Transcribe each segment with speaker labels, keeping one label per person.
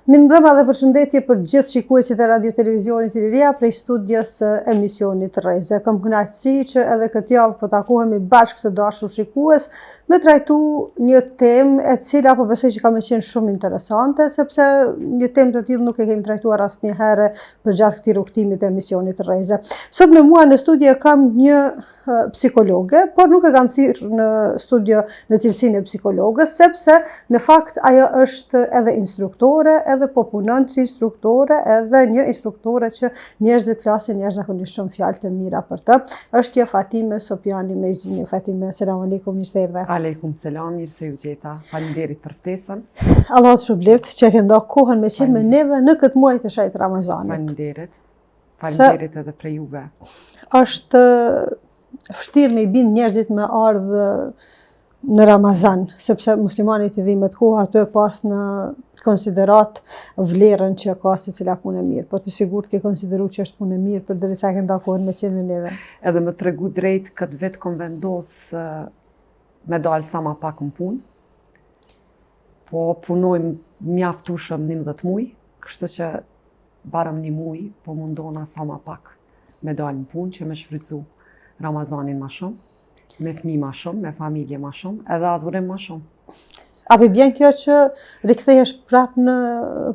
Speaker 1: Mirë mbrëma dhe përshëndetje për gjithë shikuesit e radio televizionit Iliria prej studios emisionit Rreze. Kam kënaqësi që edhe këtë javë po takohemi bashkë të dashur shikues me trajtu një temë e cila po besoj që ka më qenë shumë interesante, sepse një temë të tillë nuk e kemi trajtuar asnjëherë përgjatë këtij rrugtimi të emisionit Rreze. Sot me mua në studio kam një psikologe, por nuk e kam thirrë në studio në cilësinë e psikologës, sepse në fakt ajo është edhe instruktore, edhe po punon si instruktore, edhe një instruktore që njerëzit flasin jashtëzakonisht shumë fjalë të mira për të. Është kjo Fatime Sopiani Mezini. Fatime, selam aleikum, mirë se erdhe.
Speaker 2: Aleikum selam, mirë se u gjeta. Faleminderit për ftesën.
Speaker 1: Allah të shpëlbeft që e ke ndonë kohën me qenë me neve në këtë muaj të shajt Ramazanit.
Speaker 2: Faleminderit. Faleminderit edhe për juve.
Speaker 1: Është vështirë me i bind njerëzit me ardhë në Ramazan, sepse muslimanit i dhimet kohë ato e pas në konsiderat vlerën që ka se cila punë e mirë, po të sigurt ke konsideru që është punë e mirë për derisa ke nda kohën me qenë me neve.
Speaker 2: Edhe me tregu drejt këtë vetë kom vendos me dalë sa ma pak në punë, po punojmë mjaftueshëm 11 muaj, kështu që barëm 1 muaj, po mundona sa ma pak me dalë në punë që me shfrytzu Ramazanin ma shumë, me fëmijë ma shumë, me familje ma shumë, edhe adhurim ma shumë.
Speaker 1: A për bjen kjo që rikthehesh prapë në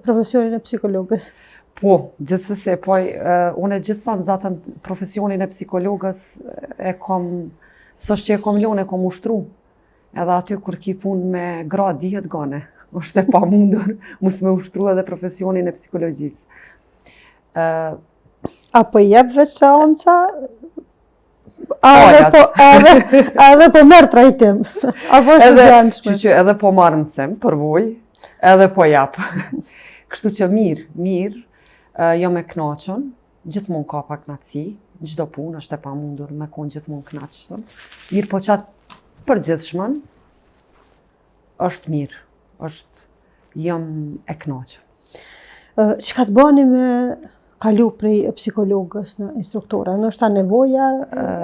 Speaker 1: profesionin e psikologës?
Speaker 2: Po, gjithsesi, po, unë gjithmonë zatën profesionin e psikologës e kom, s'është që e kom lënë, e kom ushtru. Edhe aty kur ki punë me gra dihet gane, është e pamundur, mos me ushtru edhe profesionin e psikologjisë.
Speaker 1: Apo jep veç seanca? Edhe po merr trajtim. Apo është e dënshme?
Speaker 2: Edhe po marr mësim për vojë, edhe po jap. Kështu që mirë, jo me kënaqën, gjithmonë ka pak kënaqësi, çdo punë është e pamundur me qenë gjithmonë kënaqshëm. Mirë po çat përgjithshmën është mirë, jam e kënaqur.
Speaker 1: Çka të bani me kalu prej psikologës në instruktore? Ndoshta nevoja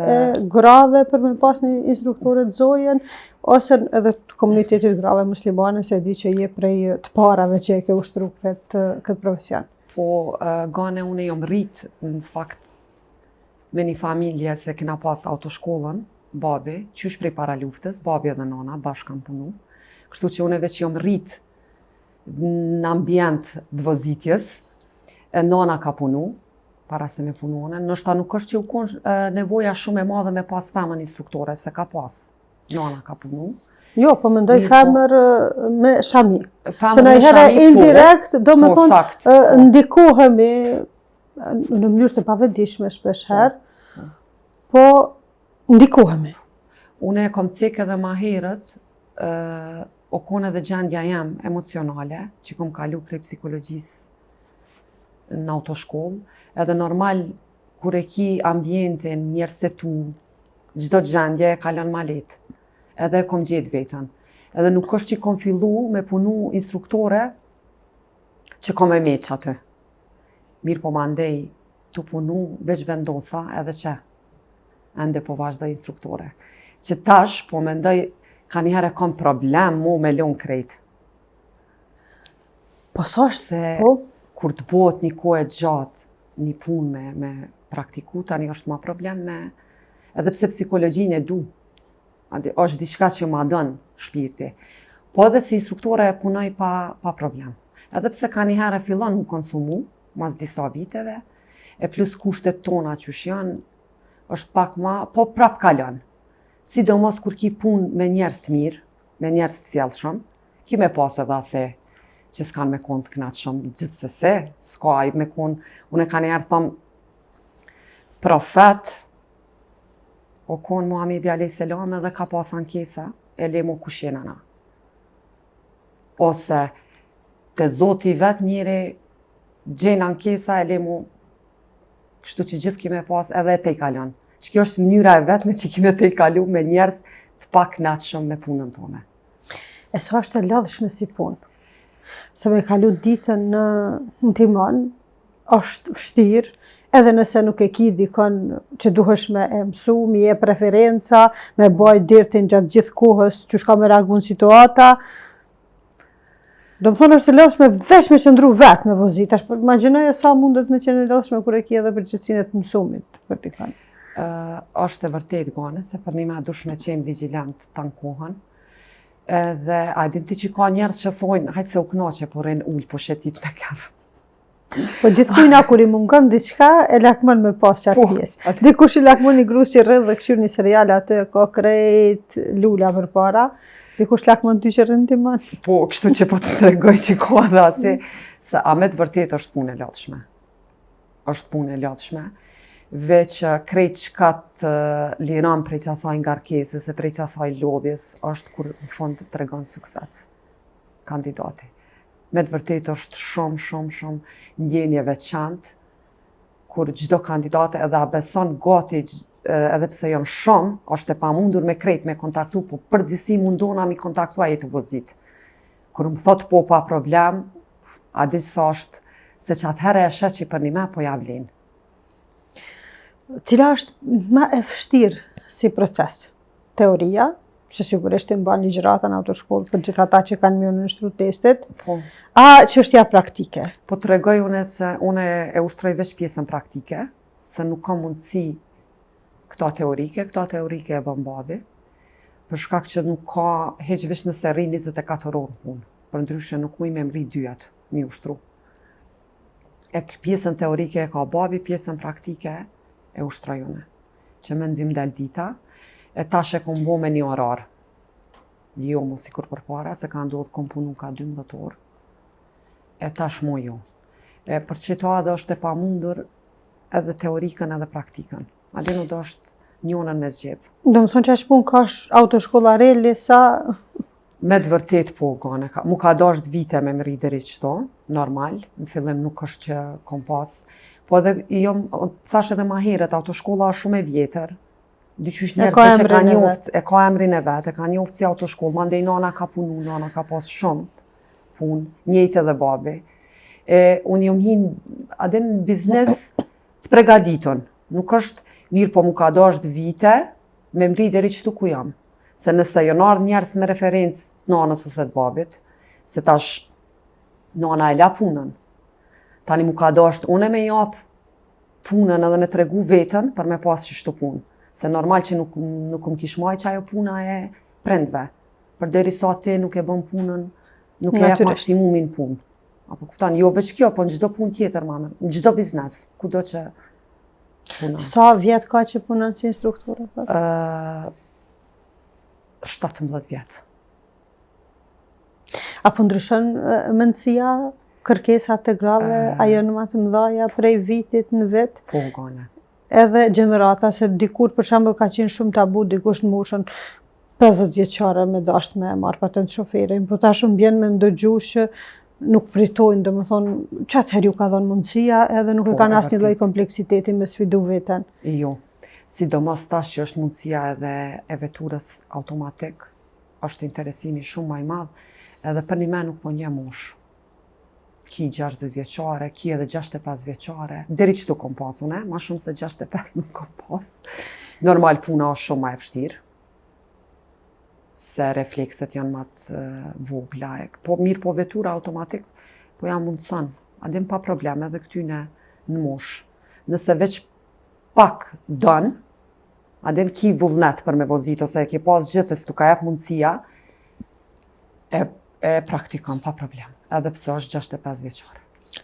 Speaker 1: e grave për me pas një instruktore të zojen, ose edhe komunitetit grave muslimane se di që je prej të parave që e ke ushtru këtë profesion?
Speaker 2: Po, gane unë jam rrit, në fakt, me një familje se kena pas autoshkollën, babi, qysh prej para luftës, babi edhe nana, bashkë kam punu. Kështu që unë veç jam rrit në ambient dëvozitjes, nana ka punu, para se me punuone. Nështë nuk është që u konë nevoja shumë e madhe me pas femën instruktore, se ka pas. Nana ka punu.
Speaker 1: Jo, po mendoj femër me shami.
Speaker 2: Se
Speaker 1: në herë indirekt, do me thonë, ndikohemi në mënyrë të pavetdijshme shpesh herë, po ndikohemi.
Speaker 2: Une e kom cek edhe ma herët, o konë edhe gjendja jem emocionale, që kom kalu prej psikologjisë në autoshkollë, edhe normal, kur e ki ambientin, njerëz të tu, çdo gjendje e kalon ma letë, edhe kom gjetë vetën. Edhe nuk është që kom fillu me punu instruktore që kom e meq aty. Mirë po ma ndej të punu veç vendosa edhe që ende po vazhdoj instruktore. Që tash po mendoj ka njëherë kom problem mu me lon krejt.
Speaker 1: Po sa është? Po?
Speaker 2: Kur të bëhet një kohë e gjatë, një punë me praktiku, tani është ma problem me... Edhe pse psikologjinë e du, është diçka që ma dënë shpirti. Po edhe si instruktore e punoj pa problem. Edhe pse ka njëherë fillon më konsumu, mas disa viteve, e plus kushtet tona qysh janë, është pak ma, po prap kalon. Sidomos kur ki punë me njerëz të mirë, me njerëz të sjellshëm, ki me pas edhe ase që s'kan me konë të knaqshëm gjithsesi, s'ka i me konë, unë e ka njerë thëmë, profet, o konë Muhamedi a.s. edhe ka pas ankesa, e lemo kush jena na. Ose, te Zoti vet njëri, gjenë ankesa, e lemo, kështu që gjithë kime pas edhe e te i kalon. Që kjo është mënyra e vetme që kime te i kalu me njerëz të pa knaqshëm me punën tone.
Speaker 1: E sa është e lodhshme si punë? Se me kalu ditën në timon, është vështirë, edhe nëse nuk e ki dikon që duhesh me e mësu, mi e preferenca, me baj dirtin gjatë gjithë kohës, që shka me reagu në situata. Do më thonë është e lodhshme veç me qëndru vetë me vozit, tash imagjinoje sa mundet me qenë e lodhshme kur e ki edhe përgjegjësinë e të mësumit vertikal.
Speaker 2: Është e vërtet gone, se për një me dush me qenë vigilant të tankohen. Dhe a din ti që ka njerës që thojnë, hajtë se u knaqe, po rejnë ullë, po shetit me kërë.
Speaker 1: Po gjithkujna kur i mungon diçka, e lakmon me pas qatë pjesë. Dikush i lakmon një gru si rrëdh dhe këshyr një serial atë, ka krejt lula për para, dikush lakmon ty që rëndiman.
Speaker 2: Po, kështu që po të tregoj që ka dhe asi, se a me të vërtet është punë e lodhshme. Është punë e lodhshme, veç krejt qka të liron prej qasaj ngarkesës e prej qasaj lodhjes, është kur në fund të tregon sukses kandidati. Me të vërtet është shumë ndjenje veçantë, kur çdo kandidate edhe a beson gati, edhe pse janë shumë, është e pamundur me krejt me kontaktu, po përgjithësi mundona mi kontaktua jetë vozit. Kur më thot po pa problem, a di sa është, se që atëherë e shet që për një me, po ja vlen.
Speaker 1: Cila është më e vështirë si proces? Teoria, që sigurisht i mban ligjërata në autoshkollë për gjithë ata që kanë mjë në nështru testit,
Speaker 2: Po.
Speaker 1: a çështja praktike?
Speaker 2: Po të regoj une se une e ushtroj veç pjesën praktike, se nuk ka mundësi këta teorike e bën babi, për shkak që nuk ka heq veç nëse rri 24 orë në punë, për ndryshe nuk muj me mri dyat mi ushtru. Pjesën teorike e ka babi, pjesën praktike e ushtroj une, që me nxim del dita, e tash e kom bo me një orar. Jo mu sikur për para, se ka ndodhë kom punu ka 12 orë. E tash mo jo. Për që to edhe është e pamundur edhe teorikën edhe praktikën. Adinu do është njënën me zgjedhë.
Speaker 1: Do më thonë që ashtë pun ka autoshkollarelli sa...
Speaker 2: Me të vërtet po, gane. Mu ka dasht vite me mri deri qëto, normal. Në fillim nuk është që kom pas. Po edhe, thash edhe ma heret, autoshkolla është shumë e vjetër. Dyqysh njerëz që ka njoft, e ka emrin e vetë, e ka njoft si autoshkollë, mandej nana ka punu, nana ka pas shumë punë, njëjtë edhe babi. Unë jom hinë adin biznes të pregaditën. Nuk është mirë, po mu ka dasht vite me mri deri qëtu ku jam. Se nëse jënë ardhë njerëz me referencë të nanës ose të babit, se tash nana e la punën. Tani mu ka dasht une me japë punën edhe me tregu vetën për me pas qështu punë. Se normal që nuk më kish maj që ajo puna e prendve. Për deri sa ti nuk e bën punën, nuk e jep maksimumin punë. Apo kupton, jo veç kjo, po në çdo punë tjetër, mame, në çdo biznes, kudo që punon.
Speaker 1: Sa vjet ka që punon si instruktor?
Speaker 2: 17 vjet.
Speaker 1: Apo ndryshon mendësia, kërkesat të grave, ajo në më të mëdhaja prej vitit në vit?
Speaker 2: Po, gane.
Speaker 1: Edhe gjenerata, se dikur për shembull ka qenë shumë tabu, dikush në moshën 50 vjeçare me dasht me marrë patent shoferin, po tash më bjen me ndëgju që nuk pritojnë, domethënë, çat herë ju ka dhënë mundësia edhe nuk e kanë asnjë lloj kompleksiteti me sfidu veten.
Speaker 2: Jo. Sidomos tash që është mundësia edhe e veturës automatik, është interesimi shumë më i madh, edhe për një me nuk po një moshë. Ki 60 vjeqare, ki edhe 65 vjeqare. Deri qëtu kom pas une, ma shumë se 65 nuk kom pas. Normal puna është shumë ma e vështirë. Se reflekset janë ma të vogla. Po mirë, po vetura automatik, po jam mundëson. Adim pa probleme edhe këtyne në moshë. Nëse veç pak dënë, adim ki vullnet për me vozit, ose e ki pas gjithës tu ka jep mundësia, e praktikon pa problem. Edhe pse është 65 vjeçare.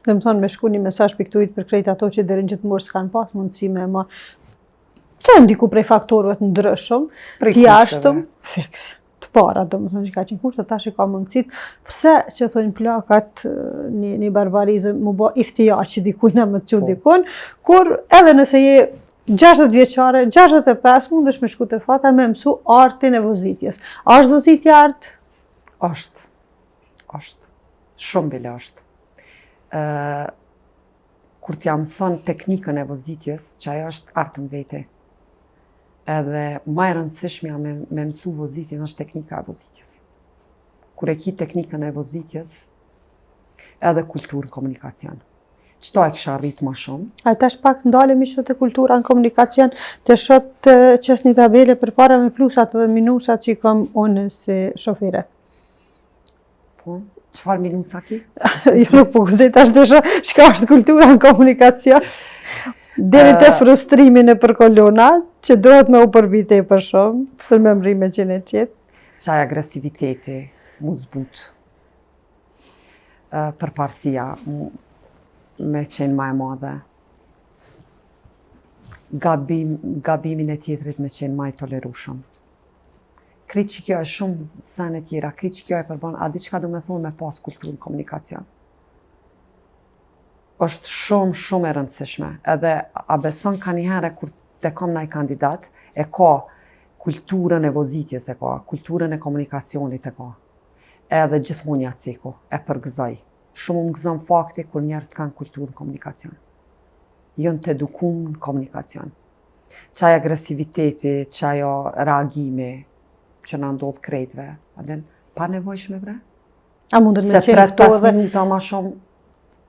Speaker 1: Dhe më thonë me shku një mesazh piktuit për krejt ato që deri në gjithë moshë s'kanë pas mundësi me marrë. Se ndiku prej faktorëve të ndryshëm, të jashtëm, fiks. Të para, do më thonë që ka qenë kushte, tash i ka mundësit. Pse që thonë plakat një barbarizëm mu bo iftija që dikujna më të që dikun, kur edhe nëse je 60 vjeçare, 65 mundesh me shku të fata me mësu artin e vozitjes. A është vozitja art?
Speaker 2: Është. Shumë bile është. Kur t'ja mëson teknikën e vozitjes, që ajo është artën vete. Edhe ma e rëndësishmja me mësu vozitjen është teknika e vozitjes. Kur e ki teknikën e vozitjes, edhe kulturën komunikacion. Qëto e kësha rritë ma shumë.
Speaker 1: A tash pak ndalemi që të kultura në komunikacion, të shot qës një tabele për para me plusat dhe minusat që i kam unë si shofire.
Speaker 2: Po. Çfarë milun sa ki?
Speaker 1: Jo, nuk po gëzoj tash desha çka është kultura në komunikacion. Deri te frustrimi në për kolona, që duhet me u përbite për shumë, për me mrime që në qetë.
Speaker 2: Qaj agresiviteti, mu zbut. Përparësia, me qenë ma e madhe. Gabimin e tjetrit me qenë ma i tolerushëm. Krejt që kjo e shumë sene tjera, krejt që kjo e përbën, a di që ka du me thonë me pas kulturë në komunikacion. Është shumë e rëndësishme, edhe a beson ka njëherë kur të kom naj kandidat, e ka kulturën e vozitjes e ka, kulturën e komunikacionit e ka. Edhe gjithmonë ja ceku, e përgëzoj. Shumë më gëzon fakti kur njerëz kanë kulturë në komunikacion. Jënë të edukum në komunikacion. Qaj agresiviteti, qajo reagimi, që na ndodh krejtve, pa nevojshme bre?
Speaker 1: A mundër me
Speaker 2: Se
Speaker 1: qenë
Speaker 2: pret
Speaker 1: këto
Speaker 2: 5
Speaker 1: edhe
Speaker 2: minuta ma shumë,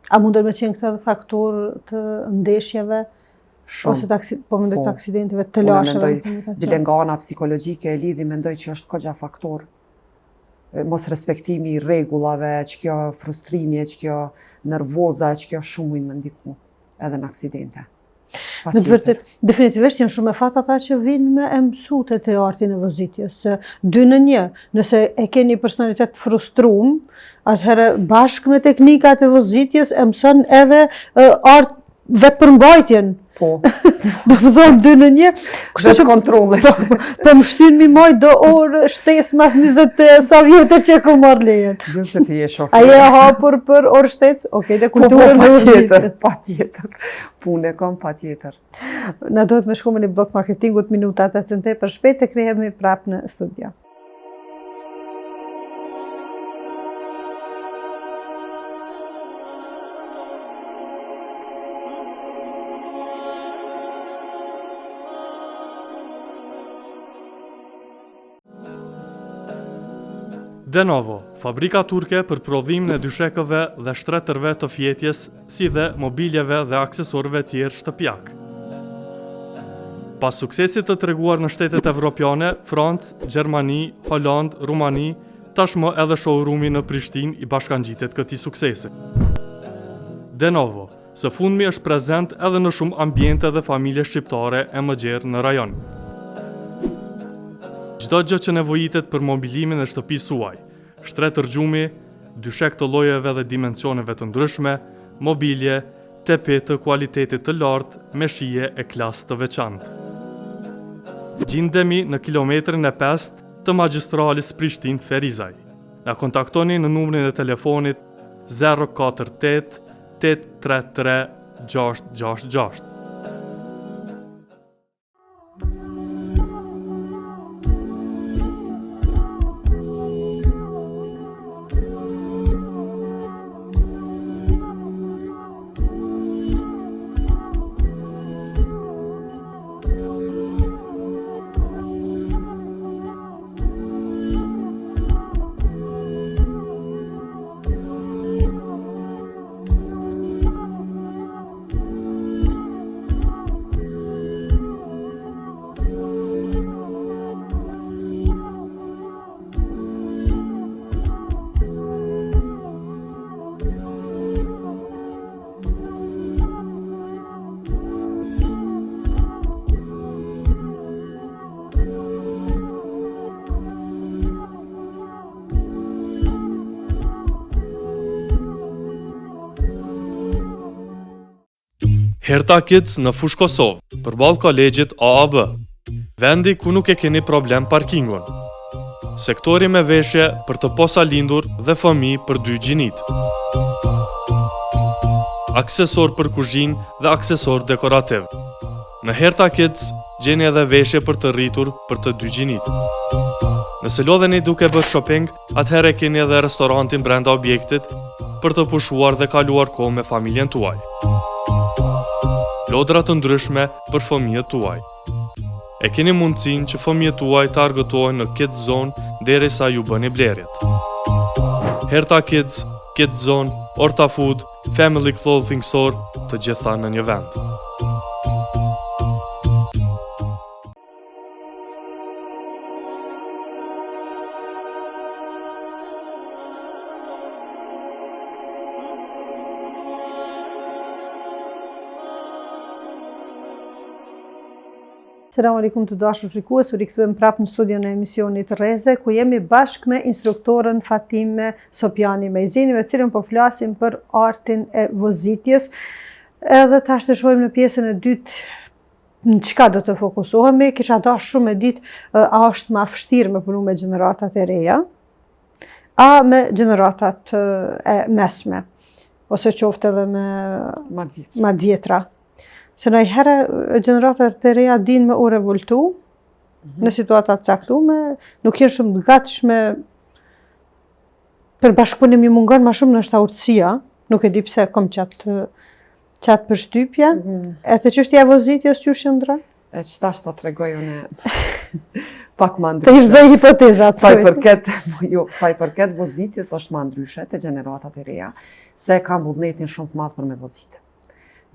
Speaker 1: A mundër me qenë këtë edhe faktor të ndeshjeve, ose po mendoj të aksidenteve, të lasheve në komunikacion?
Speaker 2: Dile nga ana psikologjike e lidhi, mendoj që është kogja faktor. Mos respektimi i rregullave, që kjo frustrimi, që kjo nervoza, që kjo shumë më ndiku edhe në aksidente.
Speaker 1: Me të vërtet, definitivisht janë shumë e fat ata që vinë me e mësute të artin e vozitjes. 2 në 1, nëse e ke një personalitet frustrum, atëherë bashkë me teknikat e vozitjes e mëson edhe art vetë përmbajtjen.
Speaker 2: Po.
Speaker 1: Do më thonë 2 në 1.
Speaker 2: Vetë kontrolli.
Speaker 1: Po më shtyn mi moj do orë shtes mas 20 sa vjetë që ku marrë lejen.
Speaker 2: Jo se ti je shofer.
Speaker 1: Aje e hapur për orë shtes? Okej, dhe kulturën e vozitjes.
Speaker 2: Patjetër. Punë e kom patjetër.
Speaker 1: Na duhet me shku me një blok marketingut minutat e cente për shpejt të krihemi prapë në studio.
Speaker 3: Denovo, fabrika turke për prodhimin e dyshekëve dhe shtretërve të fjetjes, si dhe mobiljeve dhe aksesorëve tjerë shtëpiak. Pas suksesit të treguar në shtetet evropiane, Francë, Gjermani, Holland, Rumani, tashmë edhe showroomi në Prishtinë i bashkangjitet këtij suksesi. Denovo, së fundmi është prezent edhe në shumë ambiente dhe familje shqiptare e mëgjerë në rajon. Çdo gjë që nevojitet për mobilimin e shtëpisë suaj, shtretër gjumi, dyshek të llojeve dhe dimensioneve të ndryshme, mobilje, tepet të kualitetit të lartë me shije e klasë të veçantë. Gjindemi në kilometrin e 5 të magjistralis Prishtinë-Ferizaj. Na kontaktoni në numrin e telefonit 048 833 666. Herta Kids në Fush Kosovë, përballë kolegjit AAB. Vendi ku nuk e keni problem parkingun. Sektori me veshje për të posa lindur dhe fëmijë për 2 gjinit. Aksesor për kuzhinë dhe aksesor dekorativ. Në Herta Kids gjeni edhe veshje për të rritur për të 2 gjinit. Nëse lodheni duke bërë shopping, atëherë keni edhe restorantin brenda objektit për të pushuar dhe kaluar kohë me familjen tuaj. Lodra të ndryshme për fëmijët tuaj. E keni mundësinë që fëmijët tuaj të argëtohen në Kids Zone derisa ju bëni blerjet. Herta Kids, Kids Zone, Orta Food, Family Clothing Store, të gjitha në një vend.
Speaker 1: Selam aleikum të dashur shikues, u rikthyem prapë në studion e emisionit Rreze, ku jemi bashkë me instruktorën Fatime Sopjani Mejzini, me cilën po flasim për artin e vozitjes. Edhe tash të shohim në pjesën e dytë në çka do të fokusohemi. Kisha dashur shumë me ditë a është më vështirë me punu me gjeneratat e reja, a me gjeneratat e mesme, ose qoftë edhe me ma vjetra. Se nëjherë gjeneratat e reja din me u revoltu në situatat caktume, nuk jenë shumë të gatshme për bashkëpunim, i mungon ma shumë në shtaurësia, nuk e di pse kom qatë përshtypje. E të çështja e vozitjes që shëndra?
Speaker 2: E qëta të tregoj unë pak ma
Speaker 1: Të
Speaker 2: ndryshe.
Speaker 1: ishtë hipotezat.
Speaker 2: Sa i përket vozitjes është ma ndryshe të gjeneratat e reja, se kam vullnetin shumë të madh për me vozit.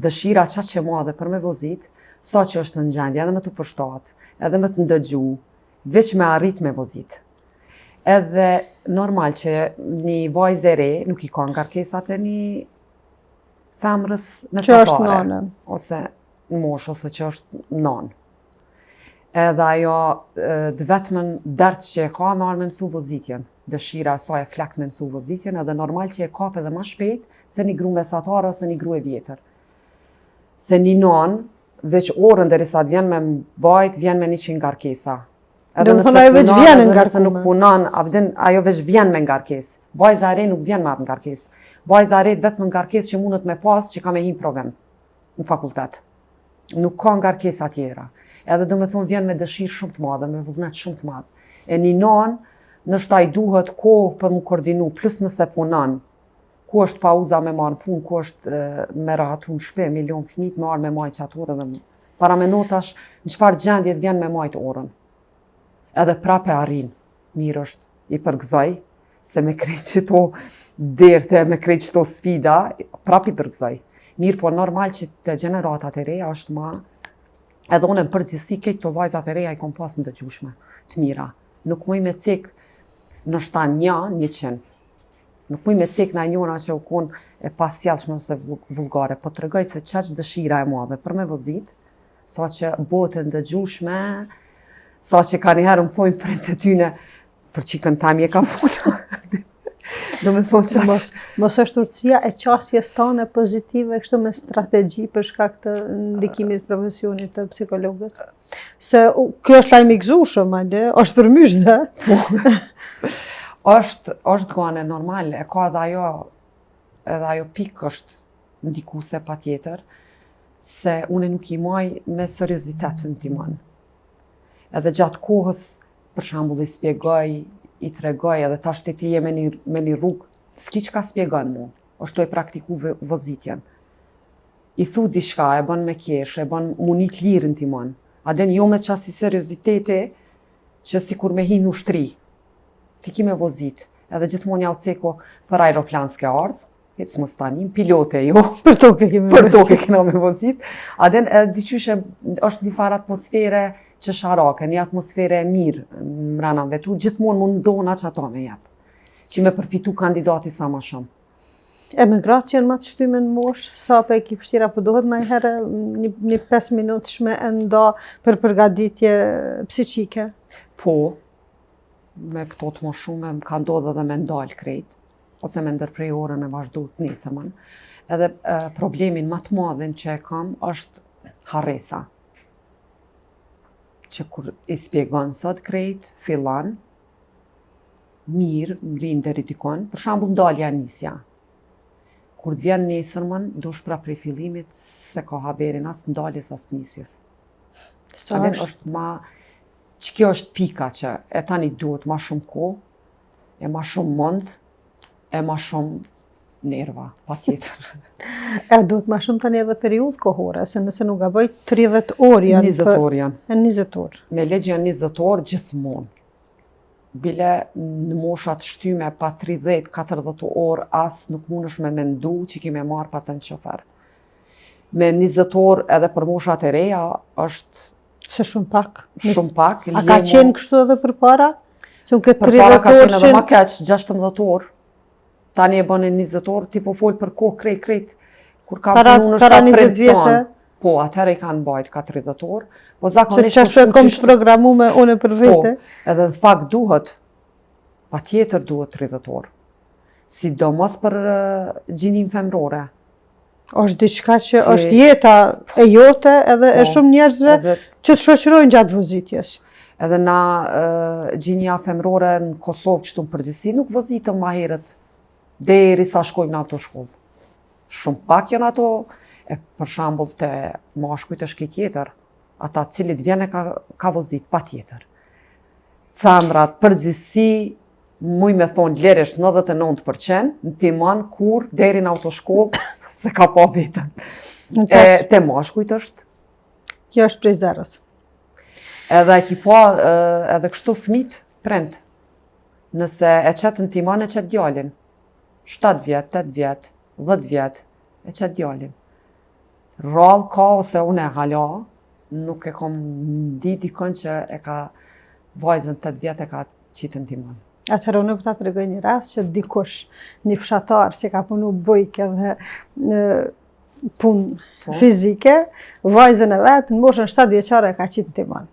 Speaker 2: Dëshira qatë që madhe për me vozit, sa që është në gjendje edhe me të përshtat, edhe me të ndëgju, veç me arrit me vozit. Edhe normal që një vajzë e re nuk i ka ngarkesat e një femrës
Speaker 1: Që është
Speaker 2: mesatare,
Speaker 1: nane.
Speaker 2: ose në mosh, ose që është nanë. Edhe ajo të vetëmën dert që e ka me arë me mësu vozitjen. Dëshira sa e flakt me mësu vozitjen, edhe normal që e kap edhe ma shpejt se një gru mesatare ose një gru e vjetër. Se një nanë, veç orën derisa të vjen me mbajt, vjen me 100 ngarkesa.
Speaker 1: Do më thonë ajo veç vjen
Speaker 2: Edhe nëse
Speaker 1: ngarkume.
Speaker 2: nuk punon, ajo veç vjen me ngarkesë. Vajza e re nuk vjen me atë ngarkesë. Vajza e re vetëm ngarkesë që mundet me pas që ka me hin provim në fakultet. Nuk ka ngarkesa tjera. Edhe do me thonë vjen me dëshirë shumë të madhe, me vullnet shumë të madhe. E një nanë, nështë ai duhet kohë për mu koordinu, plus nëse punon. Ku është pauza me marrë punë, ku është me rahatu në shpe, milion fëmijë me arë me majtë qatë orë dhe para me notash në çfarë gjendje vjen me majtë orën. Edhe prape arrin, mirë është, i përgëzoj, se me krejt qëto derte, me krejt qëto sfida, prap i përgëzoj. Mirë, po normal që të gjeneratat e reja është ma, edhe unë në përgjithësi këtë të vajzat e reja i kom pas në të gjushme, të mira. Nuk muj me cek në shta 100. Nuk muj me cek në njona që u kon e pasjellshme ose vulgare, po të regoj se qaq dëshira e madhe për me vozit, sa që botën dëgjushme, sa që ka njëherë më pojnë për të tyne, për qikën tam je ka funa. Do me thonë qaq.
Speaker 1: Mos është urtësia e qasjes tane pozitive kështu me strategji për shkak të ndikimit profesionit të psikologës. Se kjo është lajm i gëzueshëm, ajde, është përmysh dhe.
Speaker 2: është gane normal, e ka edhe ajo pikë është ndikuse pa tjetër, se une nuk i maj me seriozitet në timon. Edhe gjatë kohës, për shambull i spjegoj, i tregoj, edhe tash të ti je me një rrugë, s'ki që ka spjegon mu, është to e praktiku vozitjen. I thu diçka, e bën me kesh, e bën munit lirë në timon. Aden jo me qasi serioziteti, që si kur me hi në ushtri, ti ki me vozit, edhe gjithmonë javë ceko për aeroplan s'ke ardhë, hecë mos tanim, pilote jo,
Speaker 1: Për toke kemi
Speaker 2: për toke kena me vozit. Aden dyqyshe është një farë atmosfere që sharake, një atmosfere e mirë mrena në vetu, gjithmonë mundona që ato me jepë, që me përfitu kandidati sa ma shumë.
Speaker 1: Emigrat janë ma të shtyme në mosh, sa për e ki fështira, për dohet në herë një 5 minutë shme enda për përgatitje psiqike.
Speaker 2: Po, me këto të më shumë, më ka ndodhë edhe me ndalë krejt, ose me ndërprej orën e vazhdu të nesërmën. Edhe problemin më të madhin që e kam është harresa. Që kur i spjegon sot krejt, fillan, mirë, mrinë deri dikon, për shambull ndalja nisja. Kur të vjen nesërmën, dush pra prej fillimit se ka haberin as ndaljes as nisjes.
Speaker 1: Sa
Speaker 2: Adem
Speaker 1: është?
Speaker 2: është ma, që kjo është pika që e tani duhet ma shumë kohë, e ma shumë mund, e ma shumë nerva, pa tjetër.
Speaker 1: E duhet ma shumë tani edhe periudhë kohore, se nëse nuk gaboj 30 orë janë
Speaker 2: 20 orë janë.
Speaker 1: E 20 orë.
Speaker 2: Me legj janë 20 orë gjithmonë. Bile në moshat shtyme pa 30-40 orë as nuk mundesh me mendu që ki me marrë patent shofer. Me 20 orë edhe për moshat e reja është
Speaker 1: Se shumë pak.
Speaker 2: shumë pak.
Speaker 1: A ka qenë kështu edhe për para? Se unë këtë
Speaker 2: Për para
Speaker 1: 30
Speaker 2: ka qenë
Speaker 1: orë
Speaker 2: edhe ma keq, 16 orë. Tani e bën e 20 orë, ti po fol për kohë krejt. Kur kam punu në
Speaker 1: para
Speaker 2: 7
Speaker 1: 20
Speaker 2: prim
Speaker 1: vjetë.
Speaker 2: tonë. Po, atëherë i kanë bajt ka 30 orë, po
Speaker 1: Që
Speaker 2: zakonisht
Speaker 1: që ashtu e kom të programu me une për vete.
Speaker 2: Po, edhe në fakt duhet, patjetër duhet 30 orë. Sidomos për gjinin femrore.
Speaker 1: Është diçka që është jeta e jote edhe e shumë njerëzve që të shoqërojnë gjatë vozitjes.
Speaker 2: Edhe na gjinja femrore në Kosovë qëtu në përgjithësi nuk vozitëm ma herët deri sa shkojmë në autoshkollë. Shumë pak janë ato, për shembull te mashkujt është këtë tjetër, ata cilit vjen e ka vozit pa tjetër. Femrat përgjithësi, muj me thonë lerisht 99% në timon kur deri në autoshkollë se ka pa vetën. Te mashkujt është.
Speaker 1: Kjo është prej zerës.
Speaker 2: Edhe e ki pa edhe kështu fmit prend. Nëse e qetë në timon e qetë djalin. 7 vjet, 8 vjet, 10 vjet, e qetë djalin. Rallë ka ose unë e hala, nuk e kom di dikon që e ka vajzën 8 vjet e ka qitë në timon.
Speaker 1: Atëherë unë po ta tregoj një rast që dikush, një fshatar që ka punu bujke dhe punë fizike, vajzën e vetë në moshën 7 vjeçare e ka qitë në timon.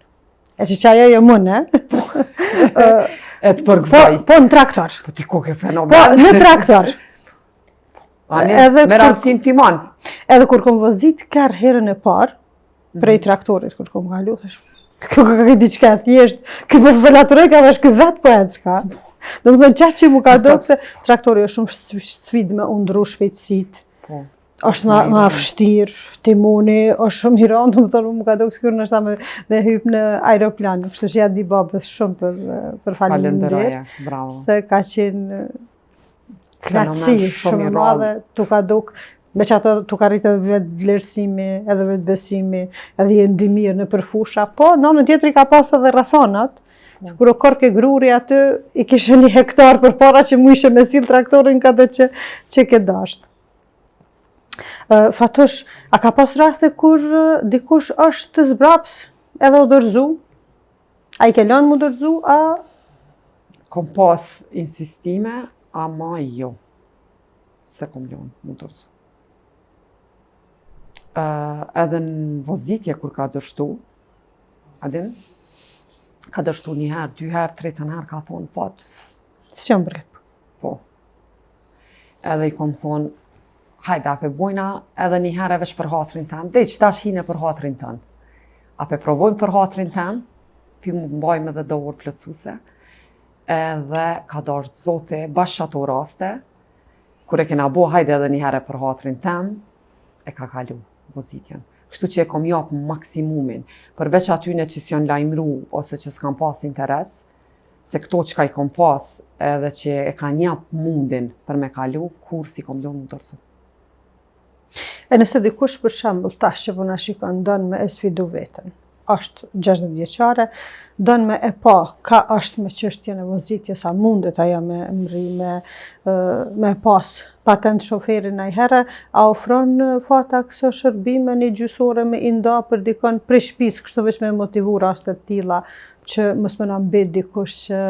Speaker 1: E që ajo jo mëne.
Speaker 2: E të përgëzaj.
Speaker 1: Po në traktor.
Speaker 2: Po ti ko ke fenomen.
Speaker 1: Po në traktor.
Speaker 2: Me rafësin timon.
Speaker 1: Edhe kur kom vozit kërë herën e parë, prej traktorit kur kom kalu, thash, kjo ka diçka thjesht, kjo për velaturoj ka thash, kjo vetë po e s'ka. Do më thënë qatë që mu ka do se traktori është shumë sfidë me undru shpejtësit. është ma vështirë, timoni është shumë hiron, do më thënë mu ka do kësë kërë nështë me hypë në aeroplan, kështu që ja di babës shumë për faleminderit, se ka qenë knatësi shumë madhe, tu ka duk, me që ato tu ka rritë edhe vetë vlerësimi, edhe vetë besimi, edhe jenë dimirë në përfusha, po në tjetëri ka pas edhe rrethonat, kur o korke gruri aty, i kishe 1 hektar për para që mu ishe me sil traktorin ka dhe që ke dashtë. Fatosh, a ka pas raste kur dikush është të zbraps edhe u dorëzu? A i ke lënë mu dorëzu, a?
Speaker 2: Kom pas insistime, ama jo. Se kom lënë mu dorëzu. Edhe në vozitje kur ka dërshtu, adin? Ka dërshtu 1 herë, 2 herë, 3 herë, ka thonë patës.
Speaker 1: Si jam bërget?
Speaker 2: Po. Edhe i kom thonë, hajde, ape bojna edhe 1 herë veç për hatrin tem, dhe që tash hine për hatrin tem. Ape provojmë për hatrin tem, pi më mbajmë edhe do orë plëtsuse, edhe ka darë zote bashkë ato raste, kur e kena bo hajde edhe 1 herë për hatrin tem, e ka kalu vozitjen. Kështu që e kom japë maksimumin, përveç atyne që s'jon lajmru ose që s'kam pas interes, se këto që ka i kom pas edhe që e ka njap mundin për me kalu, kur si kom lënë më dorëzu.
Speaker 1: E nëse dikush për shembull tash që po na shikon don me e sfidu veten, është 60 vjeçare, don me e pa, ka është me çështjen e vozitjes, a mundet ajo me mri me pas patent shoferin najherë, a ofron fata këso shërbime 1 gjysore me i nda për dikon prej shtëpisë, kështu veç me motivu rastet tilla që mos më na mbet dikush që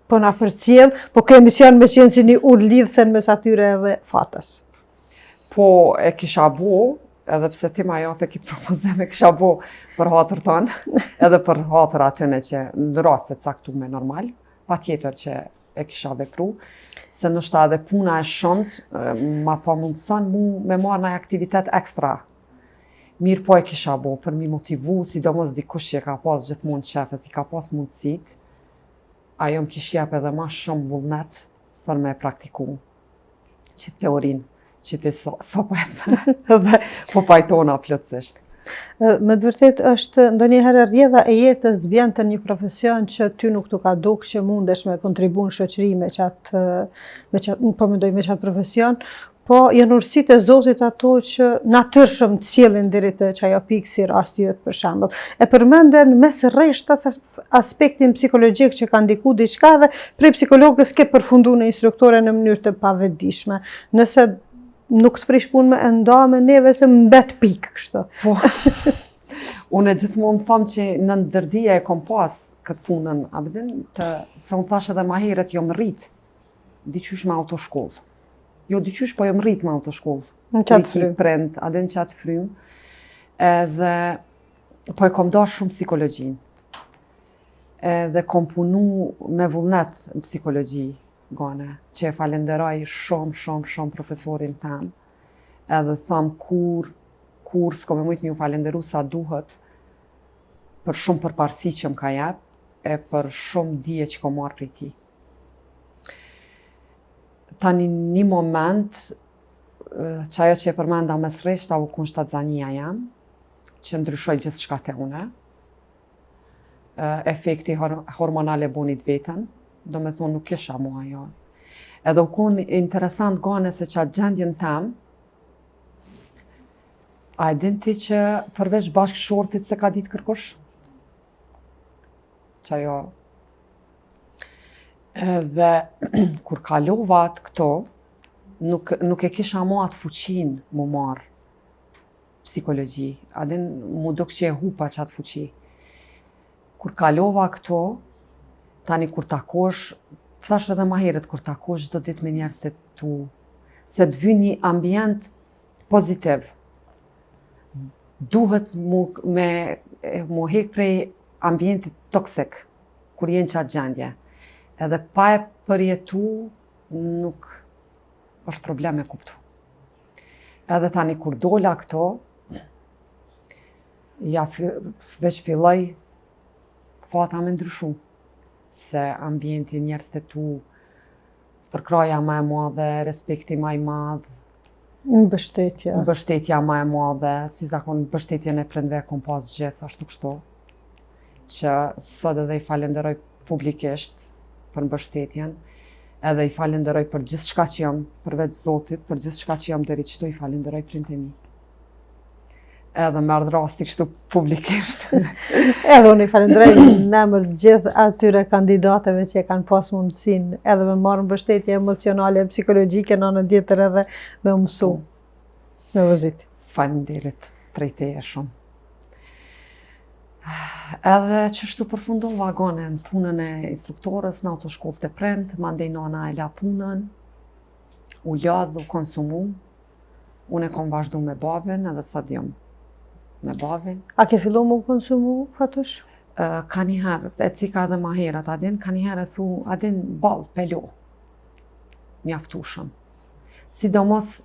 Speaker 1: po na përcjell, po kemi emision me qenë si një urë lidhsen mes atyre edhe fatës.
Speaker 2: Po e kisha bo, edhe pse ti ma jape kitë propozim e kisha bo për hatër tonë, edhe për hatër atyne që në rastet caktume normal, pa tjetër që e kisha vepru, se nështë edhe puna e shumët, ma pa mundëson mu me marrë në aktivitet ekstra. Mirë po e kisha bo, për mi motivu, sidomos dikush që ka pas gjithmonë qefës, i ka pas mundësit, ajo më kish jep edhe ma shumë vullnet për me praktiku që teorinë. Që ti sa po dhe po pajtona plotësisht.
Speaker 1: Me të vërtet është ndonjëherë rrjedha e jetës të bjen të një profesion që ty nuk të ka duk që mundesh me kontribu në shoqëri me qatë profesion, po janë urësitë e Zotit ato që natyrshëm të sjellin deri te çajo pikë si rasti jot për shembull. E përmenden mes rreshtas aspektin psikologjik që ka ndiku diçka dhe prej psikologës ke përfundu në instruktore në mënyrë të pavetdijshme. Nëse nuk të prish punë me enda me neve se mbet pikë kështu. Po.
Speaker 2: Unë gjithmonë thamë që në ndërdija e kom pas këtë punën, se unë thash edhe ma herët jo më rritë, diqysh me autoshkollë. Jo diqysh po jo më rritë me autoshkollë.
Speaker 1: Në qatë frymë.
Speaker 2: Prend, adin qatë frymë. Edhe, po e kom dash shumë psikologjinë. Edhe kom punu me vullnet në psikologji gane, që e falenderoj shumë profesorin tem. Edhe thëm kur s'ko me mujtë një falenderu sa duhet për shumë përparësi që më ka jep, e për shumë dije që ko marrë prej ti. Tani një moment, që ajo që e përmenda mes rreshta u kun shtatzania jam, që ndryshoj gjithë shka te une, efekti hormonale bonit vetën, do me thonë nuk kisha mua ajo. Edhe u kun interesant gane se që atë gjendjen tem, a e din ti që përveç bashkëshortit se ka ditë kërkush? Që ajo. Edhe kur kalovat këto, nuk e kisha mua atë fuqin mu marë psikologji. A din mu duk që e hupa që atë fuqi. Kur kalova këto, tani kur takosh, thash edhe ma herët, kur takosh çdo ditë me njerëz të tu, se të vyn një ambient pozitiv. Duhet mu hek prej ambientit toksik, kur jenë qatë gjendje. Edhe pa e përjetu, nuk është problem e kuptu. Edhe tani kur dola këto, ja veç filloj fata me ndryshu. Se ambienti njerëz të tu, përkraja ma e madhe, respekti ma i madh, mbështetja ma e madhe, si zakon mbështetjen e prindve kom pas gjithë, ashtu kështu. Që sot edhe i falenderoj publikisht për mbështetjen, edhe i falenderoj për gjithë shka që jam, përveç Zotit, për gjithë shka që jam deri qëtu, i falenderoj prindë e mi. Edhe me ardhë rasti kështu publikisht.
Speaker 1: Edhe unë i falenderoj në emër gjithë atyre kandidateve që kanë pas mundësinë edhe me marrë mbështetje emocionale, psikologjike, në anën tjetër edhe me mësu, me vëzit.
Speaker 2: Falenderit prej teje shumë. Edhe qështu përfundova gane në punën e instruktorës në autoshkollë të prind, mandej nana e la punën, u lodh, u konsumu, unë e kom vazhdu me babin edhe sa djom me babin.
Speaker 1: A ke fillu mu konsumu, Fatush?
Speaker 2: Ka njëherë, e cika edhe ma herët, adin, ka njëherë e thu, adin bal, pelo, mjaftushëm. Sidomos,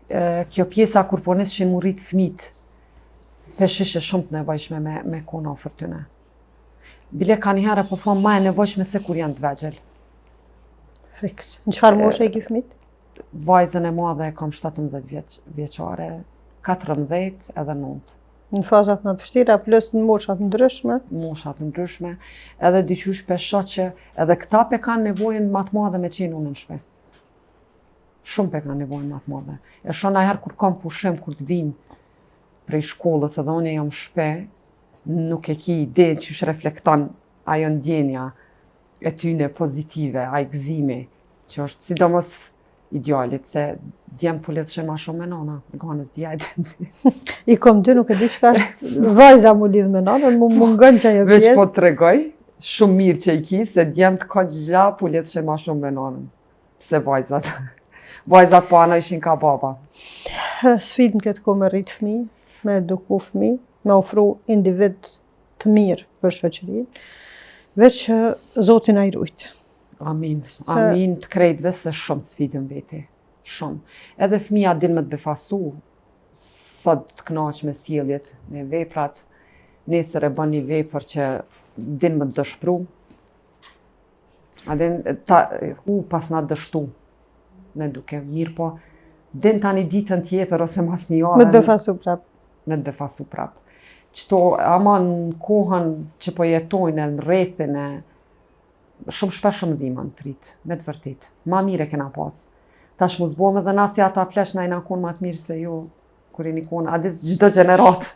Speaker 2: kjo pjesa kur po nishin mu rrit fmit, peshishe shumë të nevojshme me kona ofër tyne. Bile ka njëherë po thonë ma e nevojshme se kur janë të vegjel.
Speaker 1: Fiks. Në qëfar moshe e ki fmit?
Speaker 2: Vajzën e madhe e kam 17 vjeqare, 14 edhe 9.
Speaker 1: Në fazat më të vështira, plus në moshat ndryshme?
Speaker 2: Moshat ndryshme, edhe dyqysh pesha që edhe këta pe kanë nevojën më të madhe me qenë unë në shpe. Shumë pe kanë nevojën më të madhe. E shona herë kur kam pushim, kur të vinë prej shkollës edhe unë jam shpe, nuk e ki ide që është reflekton ajo ndjenja e tyne pozitive, a i gzimi, që është sidomos idealit, se djemë pulet që ma shumë me nana, ganës djajtë.
Speaker 1: I kom dy nuk e di çka është vajza mu lidh me nanën, mu mungën që ajo pjesë.
Speaker 2: Veç po të tregoj, shumë mirë që i ki, se djemë të ka gja pulet që ma shumë me nanën, se vajzat. Vajzat po ana ishin ka baba.
Speaker 1: Sfidën këtë ko me rritë fëmi, me eduku fëmi, me ofru individ të mirë për shoqërinë, veç që Zotin a i rujtë.
Speaker 2: Amin, amin të krejtve se shumë sfidën veti, shumë. Edhe fëmija din me të befasu, sot të knaq me sjelljet, me veprat, nesër e bën një vepër që din me të dëshpru, a din pas na dështu, me duke mirë po, din tani ditën tjetër ose mas një orë.
Speaker 1: Me të befasu prap.
Speaker 2: Me të befasu prap. Qëto, ama në kohën që po jetojnë, në rrethin e, shumë shpesh shumë dhima në trit, me të vërtit. Ma mire kena pas. Tash mu zbome dhe nasi ata plesh na i na konë ma të mirë se ju, kur i një konë, adis gjdo gjenerat.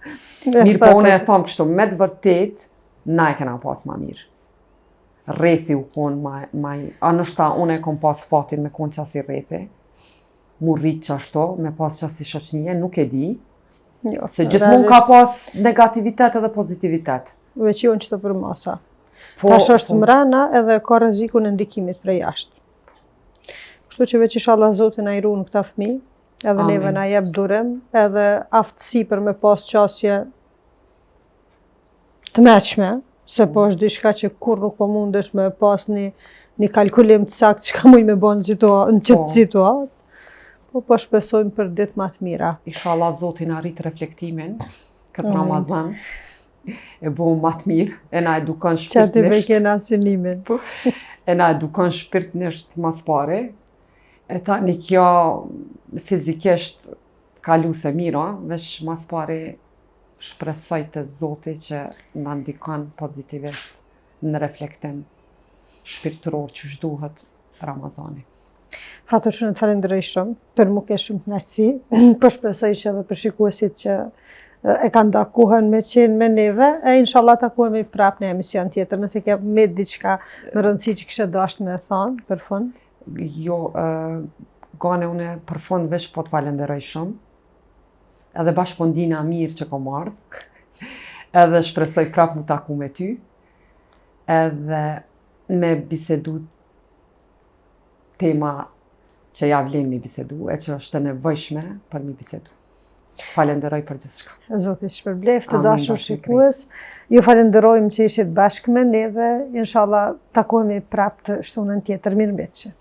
Speaker 2: Mirë po une e thamë kështu, me të vërtit, na i kena pas ma mirë. Rrethi u konë ma i, anështa une e kom pas fatin me konë qasi rrethi, mu rritë qashto, me pas qasi shoqnije, nuk e di,
Speaker 1: Jo,
Speaker 2: se gjithmonë ka pas negativitet edhe pozitivitet.
Speaker 1: Veç jo në që të për masa. Tash është mrena edhe ka rrezikun e ndikimit prej jashtë. Kështu që veç inshallah Zotin a i ruan këta fëmijë, Edhe neve
Speaker 2: Amin.
Speaker 1: na jep durim, edhe aftësi për me pas qasje të meqme, se po është diçka që kur nuk po mundesh me pas një kalkulim të sakt që ka mujt me bo në qëtë situatë, po shpresojmë për ditë më të mira.
Speaker 2: Inshallah Zotin arrit reflektimin këtë
Speaker 1: Amin.
Speaker 2: Ramazan. E bo më të mirë, e na edukon
Speaker 1: Që aty me
Speaker 2: shpirtnisht.
Speaker 1: kena synimin.
Speaker 2: E na edukon shpirtnisht mas pare. E tani kjo fizikisht kalu se mira, veç mas pare shpresoj të Zoti që na ndikon pozitivisht në reflektim shpirtëror që duhet Ramazani.
Speaker 1: Fatur që në të falenderoj shumë, për mu ke shumë knaqësi, po shpresoj që edhe për shikuesit që e kanë takuhen me qenë me neve, e inshallah takuhemi prap në emision tjetër, nëse ke me diçka më rëndësi që kështë dasht me thonë për fund.
Speaker 2: Jo, gane une për fund veç po të falenderoj shumë, edhe bashkë po ndina mirë që kom ardhë, edhe shpresoj prap mu taku me ty, edhe me bisedu tema që ja vlen mi bisedu, e që është e nevojshme për mi bisedu. Falenderoj për gjithçka.
Speaker 1: Zoti shpërbleft, të
Speaker 2: Amin,
Speaker 1: dashur
Speaker 2: dashur
Speaker 1: shikues. Ju falenderojmë që ishit bashkë me neve. Inshallah takohemi prap të shtunën tjetër. Mirëmbëjtje.